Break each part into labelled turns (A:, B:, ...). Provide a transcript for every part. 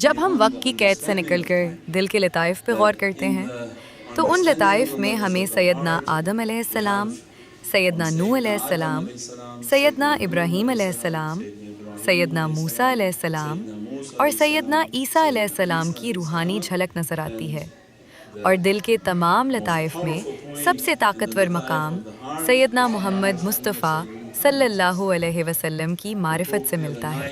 A: جب ہم وقت کی قید سے نکل کر دل کے لطائف پہ غور کرتے ہیں تو ان لطائف میں ہمیں سیدنا آدم علیہ السلام، سیدنا نوح علیہ السلام، سیدنا ابراہیم علیہ السلام، سیدنا موسیٰ علیہ السلام اور سیدنا عیسیٰ علیہ السلام کی روحانی جھلک نظر آتی ہے، اور دل کے تمام لطائف میں سب سے طاقتور مقام سیدنا محمد مصطفیٰ صلی اللہ علیہ وسلم کی معرفت سے ملتا ہے۔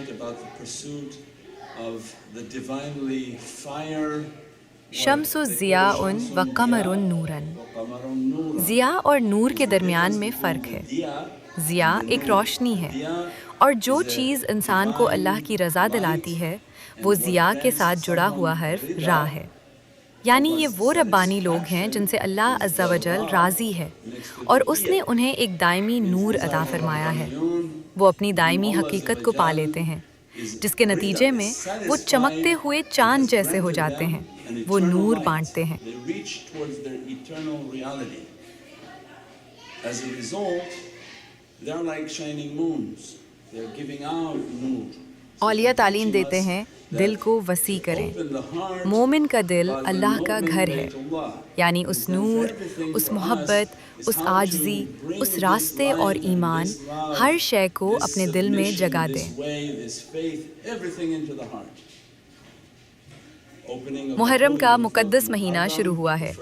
A: شمس ضیاء و قمر نوراً، ضیاء اور نور کے درمیان میں فرق ہے۔ ضیاء ایک روشنی ہے، اور جو چیز انسان کو اللہ کی رضا دلاتی ہے وہ ضیاء کے ساتھ جڑا ہوا حرف را ہے، یعنی یہ وہ ربانی لوگ ہیں جن سے اللہ عز و جل راضی ہے اور اس نے انہیں ایک دائمی نور عطا فرمایا ہے۔ وہ اپنی دائمی حقیقت کو پا لیتے ہیں، جس کے نتیجے میں وہ چمکتے ہوئے چاند جیسے ہو جاتے ہیں، وہ نور بانٹتے ہیں۔ اولیاء تعلیم دیتے ہیں دل کو وسیع کریں۔ مومن کا دل اللہ کا گھر ہے، یعنی اس نور، اس محبت، اس عاجزی، اس راستے اور ایمان، ہر شے کو اپنے دل میں جگا دیں۔ محرم کا مقدس مہینہ شروع ہوا ہے۔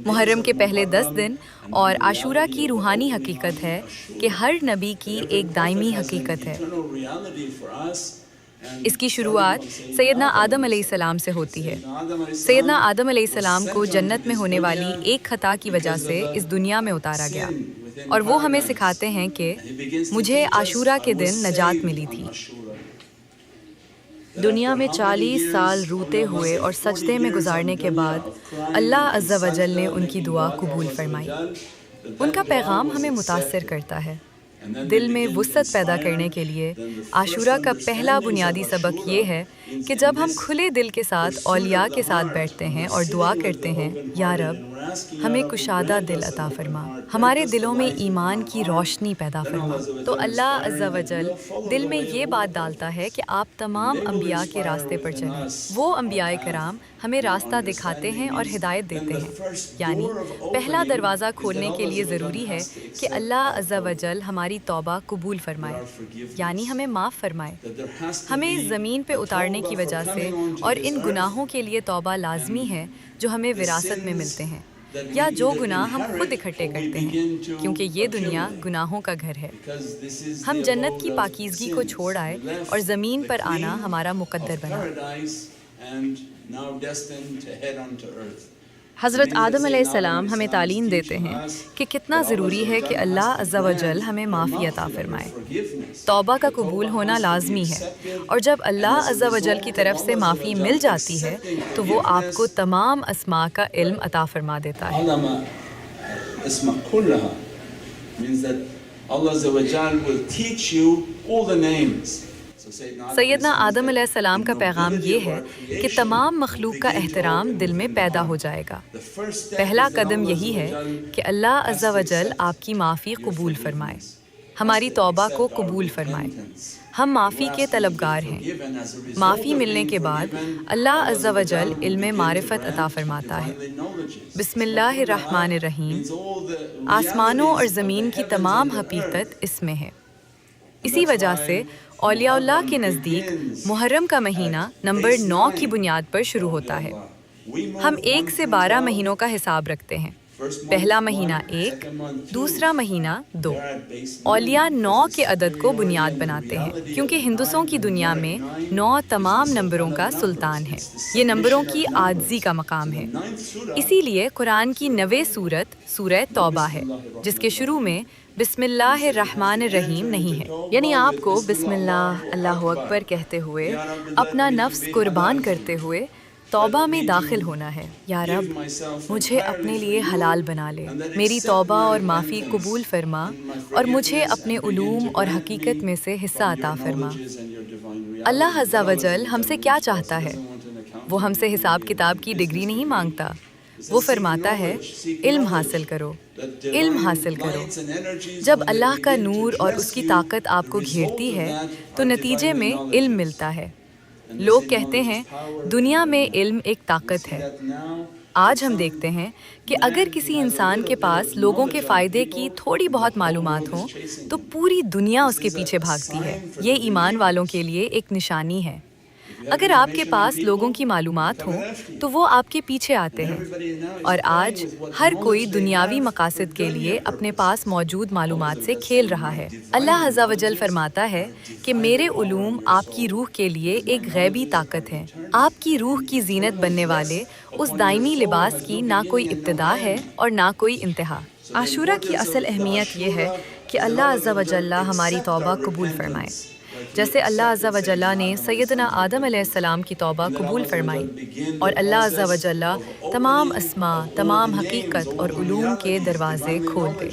A: محرم کے پہلے 10 دن اور عاشورہ کی روحانی حقیقت ہے کہ ہر نبی کی ایک دائمی حقیقت ہے۔ اس کی شروعات سیدنا آدم علیہ السلام سے ہوتی ہے۔ سیدنا آدم علیہ السلام کو جنت میں ہونے والی ایک خطا کی وجہ سے اس دنیا میں اتارا گیا، اور وہ ہمیں سکھاتے ہیں کہ مجھے عاشورہ کے دن نجات ملی تھی۔ دنیا میں 40 سال روتے ہوئے اور سجدے میں گزارنے کے بعد اللہ عز و جل نے ان کی دعا قبول فرمائی۔ ان کا پیغام ہمیں متاثر کرتا ہے۔ دل میں وسعت پیدا کرنے کے لیے عاشورہ کا پہلا بنیادی سبق یہ ہے کہ جب ہم کھلے دل کے ساتھ اولیاء کے ساتھ بیٹھتے ہیں اور دعا کرتے ہیں، یا رب ہمیں کشادہ دل عطا فرما، ہمارے دلوں میں ایمان کی روشنی پیدا فرما، تو اللہ عز و جل دل میں یہ بات ڈالتا ہے کہ آپ تمام انبیاء کے راستے پر چلیں۔ وہ انبیاء کرام ہمیں راستہ دکھاتے ہیں اور ہدایت دیتے ہیں، یعنی پہلا دروازہ کھولنے کے لیے ضروری ہے کہ اللہ عز و جل ہماری توبہ قبول فرمائے، یعنی ہمیں معاف فرمائے۔ ہمیں زمین پہ اتارنے کی وجہ سے اور ان گناہوں کے لیے توبہ لازمی ہے جو ہمیں وراثت میں ملتے ہیں، یا جو گناہ ہم خود اکٹھے کرتے ہیں، کیونکہ یہ دنیا گناہوں کا گھر ہے۔ ہم جنت کی پاکیزگی کو چھوڑ آئے اور زمین پر آنا ہمارا مقدر بنا۔ حضرت آدم علیہ السلام ہمیں تعلیم دیتے ہیں کہ کتنا ضروری ہے کہ اللہ عز و جل ہمیں معافی عطا فرمائے۔ توبہ کا قبول ہونا لازمی ہے، اور جب اللہ عز و جل کی طرف سے معافی مل جاتی ہے تو وہ آپ کو تمام اسماء کا علم عطا فرما دیتا ہے۔ سیدنا آدم علیہ السلام کا پیغام یہ ہے کہ تمام مخلوق کا احترام دل میں پیدا ہو جائے گا۔ پہلا قدم یہی ہے کہ اللہ عز و جل آپ کی معافی قبول فرمائے، ہماری توبہ کو قبول فرمائے۔ ہم معافی کے طلبگار ہیں۔ معافی ملنے کے بعد اللہ عز و جل علم معرفت عطا فرماتا ہے۔ بسم اللہ الرحمن الرحیم، آسمانوں اور زمین کی تمام حقیقت اس میں ہے۔ اسی وجہ سے اولیاء اللہ کے نزدیک محرم کا مہینہ نمبر 9 کی بنیاد پر شروع ہوتا ہے۔ ہم 1 سے 12 مہینوں کا حساب رکھتے ہیں۔ پہلا مہینہ 1، دوسرا مہینہ 2۔ اولیاء 9 کے عدد کو بنیاد بناتے ہیں، کیونکہ ہندوسوں کی دنیا میں 9 تمام نمبروں کا سلطان ہے۔ یہ نمبروں کی عاجزی کا مقام ہے۔ اسی لیے قرآن کی 9ویں سورت سورہ توبہ ہے، جس کے شروع میں بسم اللہ الرحمن الرحیم نہیں ہے، یعنی آپ کو بسم اللہ، اللہ اکبر کہتے ہوئے، اپنا نفس قربان کرتے ہوئے توبہ میں داخل ہونا ہے۔ یا رب مجھے اپنے لیے حلال بنا لے، میری توبہ اور معافی قبول فرما، اور مجھے اپنے علوم اور حقیقت میں سے حصہ عطا فرما۔ اللہ عز و جل ہم سے کیا چاہتا ہے؟ وہ ہم سے حساب کتاب کی ڈگری نہیں مانگتا، وہ فرماتا ہے علم حاصل کرو، علم حاصل کرو۔ جب اللہ کا نور اور اس کی طاقت آپ کو گھیرتی ہے تو نتیجے میں علم ملتا ہے۔ لوگ کہتے ہیں دنیا میں علم ایک طاقت ہے۔ آج ہم دیکھتے ہیں کہ اگر کسی انسان کے پاس لوگوں کے فائدے کی تھوڑی بہت معلومات ہوں تو پوری دنیا اس کے پیچھے بھاگتی ہے۔ یہ ایمان والوں کے لیے ایک نشانی ہے۔ اگر آپ کے پاس لوگوں کی معلومات ہوں تو وہ آپ کے پیچھے آتے ہیں، اور آج ہر کوئی دنیاوی مقاصد کے لیے اپنے پاس موجود معلومات سے کھیل رہا ہے۔ اللہ عز و جل فرماتا ہے کہ میرے علوم آپ کی روح کے لیے ایک غیبی طاقت ہے۔ آپ کی روح کی زینت بننے والے اس دائمی لباس کی نہ کوئی ابتدا ہے اور نہ کوئی انتہا۔ عاشورہ کی اصل اہمیت یہ ہے کہ اللہ عز و جل ہماری توبہ قبول فرمائے۔ جیسے اللہ عز و جل نے سیدنا آدم علیہ السلام کی توبہ قبول فرمائی، اور اللہ عز و جل تمام اسماء، تمام حقیقت اور علوم کے دروازے کھول دے۔